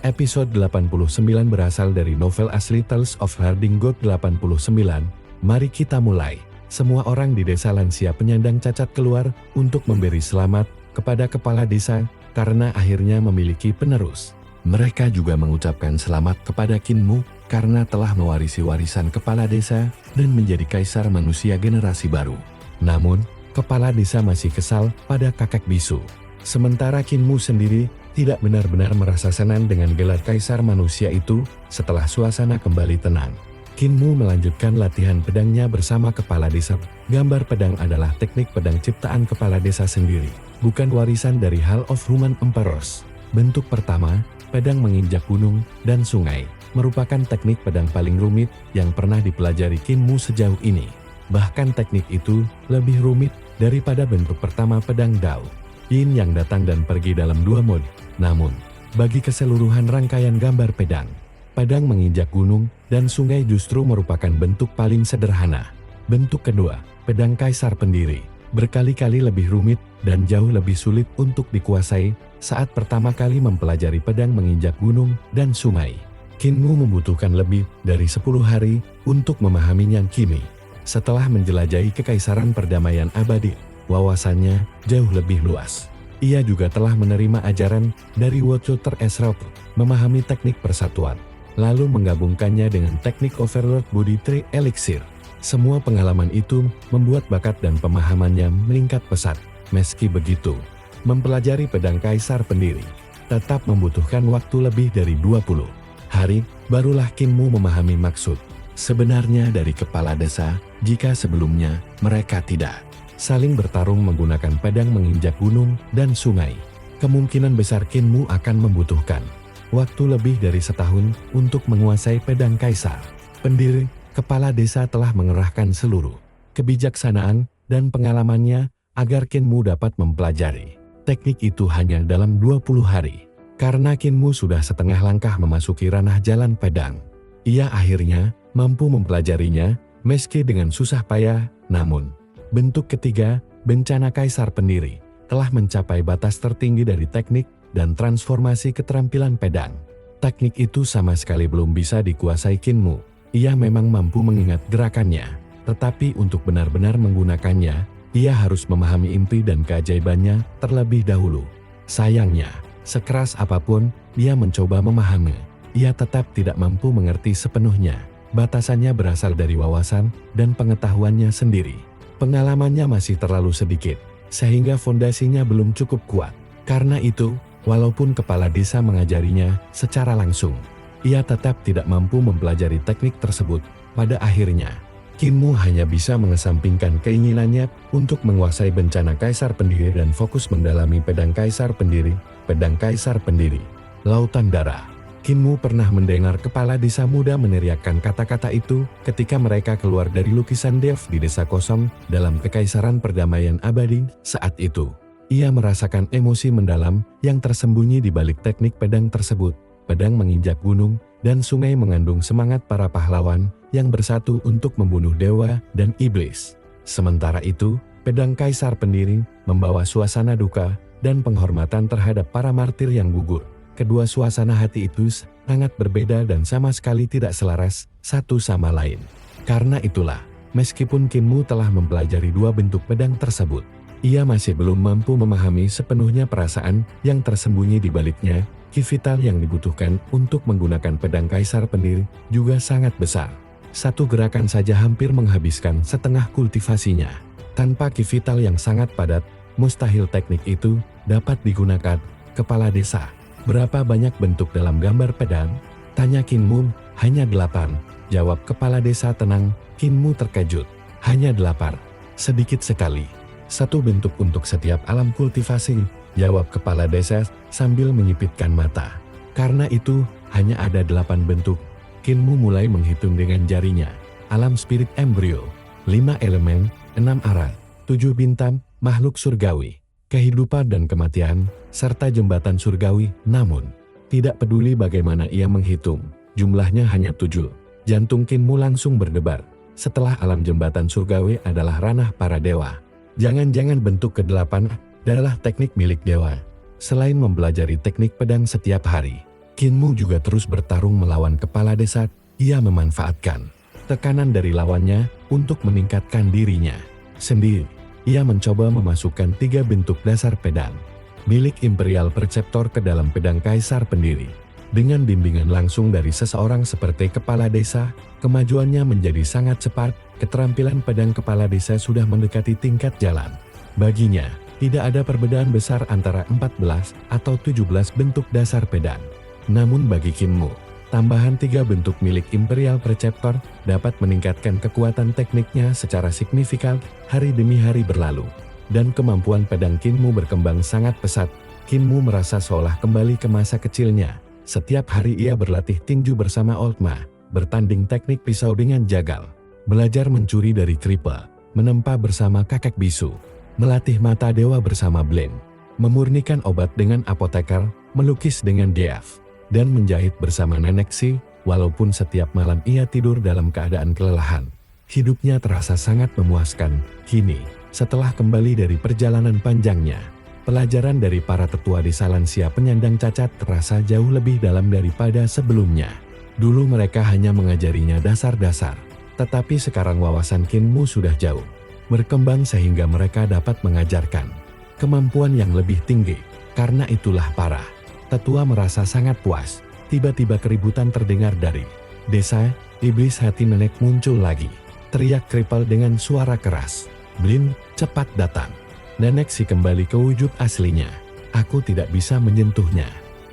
Episode 89 berasal dari novel asli Tales of Harding-Gold 89. Mari kita mulai. Semua orang di desa lansia penyandang cacat keluar untuk memberi selamat kepada kepala desa karena akhirnya memiliki penerus. Mereka juga mengucapkan selamat kepada Kinmu karena telah mewarisi warisan kepala desa dan menjadi kaisar manusia generasi baru. Namun, kepala desa masih kesal pada kakek bisu. Sementara Kinmu sendiri tidak benar-benar merasa senang dengan gelar kaisar manusia itu. Setelah suasana kembali tenang, Kinmu melanjutkan latihan pedangnya bersama kepala desa. Gambar pedang adalah teknik pedang ciptaan kepala desa sendiri, bukan warisan dari Hall of Human Emperors. Bentuk pertama, pedang menginjak gunung dan sungai, merupakan teknik pedang paling rumit yang pernah dipelajari Kinmu sejauh ini. Bahkan teknik itu lebih rumit daripada bentuk pertama pedang Dao Yin yang datang dan pergi dalam dua mode. Namun, bagi keseluruhan rangkaian gambar pedang, pedang menginjak gunung dan sungai justru merupakan bentuk paling sederhana. Bentuk kedua, pedang kaisar pendiri, berkali-kali lebih rumit dan jauh lebih sulit untuk dikuasai saat pertama kali mempelajari pedang menginjak gunung dan sungai. Kinmu membutuhkan lebih dari 10 hari untuk memahaminya kini. Setelah menjelajahi kekaisaran perdamaian abadi, wawasannya jauh lebih luas. Ia juga telah menerima ajaran dari Wochoter Esrop, memahami teknik persatuan, lalu menggabungkannya dengan teknik Overlord Body Tree Elixir. Semua pengalaman itu membuat bakat dan pemahamannya meningkat pesat. Meski begitu, mempelajari pedang kaisar pendiri tetap membutuhkan waktu lebih dari 20 hari, barulah Kinmu memahami maksud sebenarnya dari kepala desa jika sebelumnya mereka tidak saling bertarung menggunakan pedang menginjak gunung dan sungai. Kemungkinan besar Kinmu akan membutuhkan waktu lebih dari setahun untuk menguasai pedang kaisar pendiri. Kepala desa telah mengerahkan seluruh kebijaksanaan dan pengalamannya agar Kinmu dapat mempelajari teknik itu hanya dalam 20 hari. Karena Kinmu sudah setengah langkah memasuki ranah jalan pedang, ia akhirnya mampu mempelajarinya meski dengan susah payah. Namun, bentuk ketiga, bencana kaisar pendiri, telah mencapai batas tertinggi dari teknik dan transformasi keterampilan pedang. Teknik itu sama sekali belum bisa dikuasai Kinmu. Ia memang mampu mengingat gerakannya, tetapi untuk benar-benar menggunakannya, ia harus memahami inti dan keajaibannya terlebih dahulu. Sayangnya, sekeras apapun dia mencoba memahami, ia tetap tidak mampu mengerti sepenuhnya. Batasannya berasal dari wawasan dan pengetahuannya sendiri. Pengalamannya masih terlalu sedikit, sehingga fondasinya belum cukup kuat. Karena itu, walaupun kepala desa mengajarinya secara langsung, ia tetap tidak mampu mempelajari teknik tersebut. Pada akhirnya, Kinmu hanya bisa mengesampingkan keinginannya untuk menguasai bencana kaisar pendiri dan fokus mendalami pedang kaisar pendiri. Pedang kaisar pendiri, lautan darah. Kinmu pernah mendengar kepala desa muda meneriakkan kata-kata itu ketika mereka keluar dari lukisan Dev di desa kosong dalam kekaisaran perdamaian abadi. Saat itu, ia merasakan emosi mendalam yang tersembunyi di balik teknik pedang tersebut. Pedang menginjak gunung dan sungai mengandung semangat para pahlawan yang bersatu untuk membunuh dewa dan iblis. Sementara itu, pedang kaisar pendiri membawa suasana duka dan penghormatan terhadap para martir yang gugur. Kedua suasana hati itu sangat berbeda dan sama sekali tidak selaras satu sama lain. Karena itulah, meskipun Kinmu telah mempelajari dua bentuk pedang tersebut, ia masih belum mampu memahami sepenuhnya perasaan yang tersembunyi di baliknya. Ki vital yang dibutuhkan untuk menggunakan pedang kaisar pendiri juga sangat besar. Satu gerakan saja hampir menghabiskan setengah kultivasinya. Tanpa ki vital yang sangat padat, mustahil teknik itu dapat digunakan. Kepala desa, berapa banyak bentuk dalam gambar pedang? Tanya Kinmu. Hanya 8. Jawab kepala desa tenang. Kinmu terkejut. Hanya 8. Sedikit sekali. Satu bentuk untuk setiap alam kultivasi, jawab kepala desa sambil menyipitkan mata. Karena itu, hanya ada 8 bentuk. Kinmu mulai menghitung dengan jarinya. Alam spirit embrio, 5 elemen, 6 arah, 7 bintang, makhluk surgawi, kehidupan dan kematian, serta jembatan surgawi. Namun, tidak peduli bagaimana ia menghitung, jumlahnya hanya 7. Jantung Kinmu langsung berdebar. Setelah alam jembatan surgawi adalah ranah para dewa. Jangan-jangan bentuk ke-8 adalah teknik milik dewa. Selain mempelajari teknik pedang setiap hari, Kinmu juga terus bertarung melawan kepala desa. Ia memanfaatkan tekanan dari lawannya untuk meningkatkan dirinya sendiri. Ia mencoba memasukkan 3 bentuk dasar pedang milik Imperial Preceptor ke dalam pedang Kaisar Pendiri. Dengan bimbingan langsung dari seseorang seperti kepala desa, kemajuannya menjadi sangat cepat. Keterampilan pedang kepala desa sudah mendekati tingkat jalan. Baginya, tidak ada perbedaan besar antara 14 atau 17 bentuk dasar pedang. Namun bagi Kinmu, tambahan 3 bentuk milik Imperial Preceptor dapat meningkatkan kekuatan tekniknya secara signifikan hari demi hari berlalu. Dan kemampuan pedang Kinmu berkembang sangat pesat. Kinmu merasa seolah kembali ke masa kecilnya. Setiap hari ia berlatih tinju bersama Old Ma, bertanding teknik pisau dengan jagal, belajar mencuri dari Kripa, menempa bersama kakek bisu, melatih mata dewa bersama Blin, memurnikan obat dengan apoteker, melukis dengan Deaf, dan menjahit bersama Nenek Si. Walaupun setiap malam ia tidur dalam keadaan kelelahan, hidupnya terasa sangat memuaskan. Kini, setelah kembali dari perjalanan panjangnya, pelajaran dari para tetua desa lansia penyandang cacat terasa jauh lebih dalam daripada sebelumnya. Dulu mereka hanya mengajarinya dasar-dasar, tetapi sekarang wawasan Kinmu sudah jauh berkembang sehingga mereka dapat mengajarkan kemampuan yang lebih tinggi. Karena itulah para tetua merasa sangat puas. Tiba-tiba keributan terdengar dari desa. Iblis hati nenek muncul lagi. Teriak Kripal dengan suara keras. Blin, cepat datang. Nenek Si kembali ke wujud aslinya. Aku tidak bisa menyentuhnya.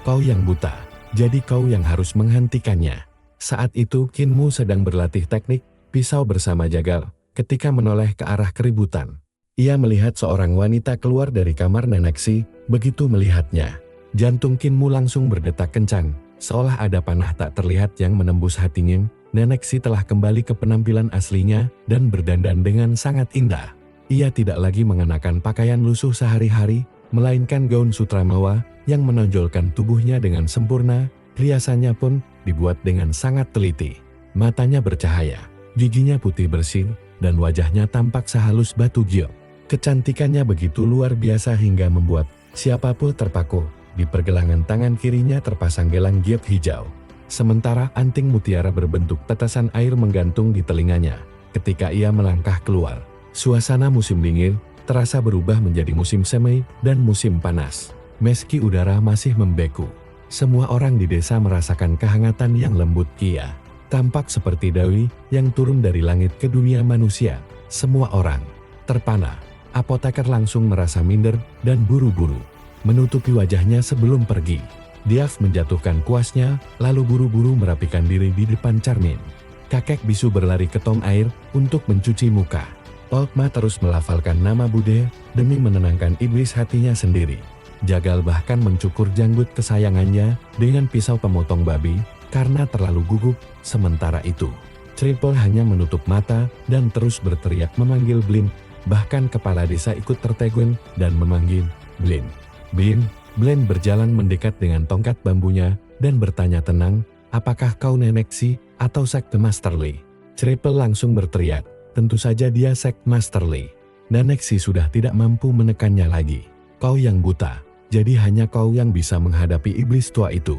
Kau yang buta, jadi kau yang harus menghentikannya. Saat itu Kinmu sedang berlatih teknik pisau bersama jagal. Ketika menoleh ke arah keributan, ia melihat seorang wanita keluar dari kamar Nenek Si. Begitu melihatnya, jantung Kinmu langsung berdetak kencang, seolah ada panah tak terlihat yang menembus hatinya. Nenek Si telah kembali ke penampilan aslinya dan berdandan dengan sangat indah. Ia tidak lagi mengenakan pakaian lusuh sehari-hari, melainkan gaun sutramawa yang menonjolkan tubuhnya dengan sempurna. Riasannya pun dibuat dengan sangat teliti. Matanya bercahaya, giginya putih bersih, dan wajahnya tampak sehalus batu giok. Kecantikannya begitu luar biasa hingga membuat siapapun terpaku. Di pergelangan tangan kirinya terpasang gelang giok hijau, sementara anting mutiara berbentuk tetesan air menggantung di telinganya. Ketika ia melangkah keluar, suasana musim dingin terasa berubah menjadi musim semi dan musim panas. Meski udara masih membeku, semua orang di desa merasakan kehangatan yang lembut. Kia tampak seperti Dewi yang turun dari langit ke dunia manusia. Semua orang terpana. Apoteker langsung merasa minder dan buru-buru menutupi wajahnya sebelum pergi. Diaf menjatuhkan kuasnya, lalu buru-buru merapikan diri di depan cermin. Kakek bisu berlari ke tong air untuk mencuci muka. Old Ma terus melafalkan nama Bude demi menenangkan iblis hatinya sendiri. Jagal bahkan mencukur janggut kesayangannya dengan pisau pemotong babi karena terlalu gugup. Sementara itu, Triple hanya menutup mata dan terus berteriak memanggil Blin. Bahkan kepala desa ikut tertegun dan memanggil Blin. Blin berjalan mendekat dengan tongkat bambunya dan bertanya tenang, apakah kau Nenek Si atau Sekte Masterly? Triple langsung berteriak, tentu saja dia Sekte Masterly. Nenek Si sudah tidak mampu menekannya lagi. Kau yang buta, jadi hanya kau yang bisa menghadapi iblis tua itu.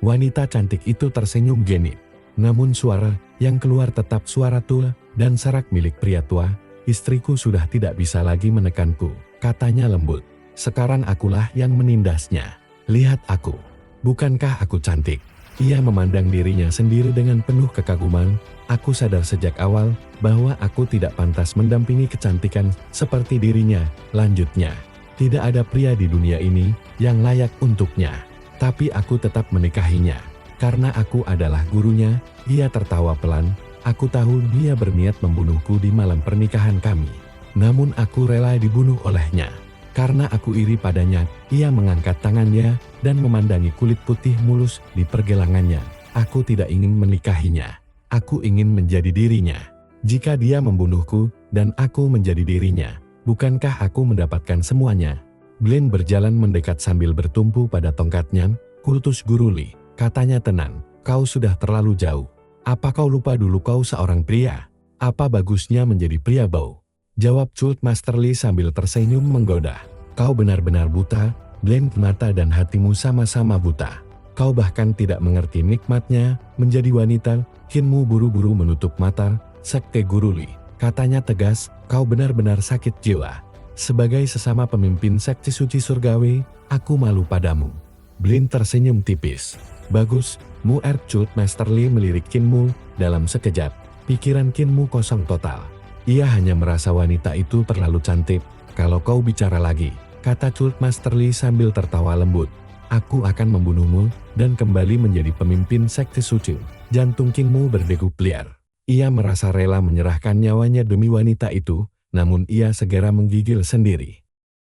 Wanita cantik itu tersenyum genit. Namun suara yang keluar tetap suara tua dan serak milik pria tua. Istriku sudah tidak bisa lagi menekanku, katanya lembut. Sekarang akulah yang menindasnya. Lihat aku. Bukankah aku cantik? Ia memandang dirinya sendiri dengan penuh kekaguman. Aku sadar sejak awal bahwa aku tidak pantas mendampingi kecantikan seperti dirinya. Lanjutnya, tidak ada pria di dunia ini yang layak untuknya. Tapi aku tetap menikahinya. Karena aku adalah gurunya. Ia tertawa pelan. Aku tahu dia berniat membunuhku di malam pernikahan kami. Namun aku rela dibunuh olehnya. Karena aku iri padanya, ia mengangkat tangannya dan memandangi kulit putih mulus di pergelangannya. Aku tidak ingin menikahinya. Aku ingin menjadi dirinya. Jika dia membunuhku dan aku menjadi dirinya, bukankah aku mendapatkan semuanya? Blin berjalan mendekat sambil bertumpu pada tongkatnya. Kultus Guruli, katanya tenang, kau sudah terlalu jauh. Apa kau lupa dulu kau seorang pria? Apa bagusnya menjadi pria bau? Jawab Cult Masterly sambil tersenyum menggoda. Kau benar-benar buta, Blin, mata dan hatimu sama-sama buta. Kau bahkan tidak mengerti nikmatnya menjadi wanita. Kinmu buru-buru menutup mata. Sekte Guru Li, katanya tegas, kau benar-benar sakit jiwa. Sebagai sesama pemimpin sekte suci surgawi, aku malu padamu. Blin tersenyum tipis. Bagus, Muerd Cult Master Li melirik Kinmu dalam sekejap. Pikiran Kinmu kosong total. Ia hanya merasa wanita itu terlalu cantik. Kalau kau bicara lagi, kata Cult Master Li sambil tertawa lembut, aku akan membunuhmu dan kembali menjadi pemimpin sekte suci. Jantung Kinmu berdegup liar. Ia merasa rela menyerahkan nyawanya demi wanita itu, namun ia segera menggigil sendiri.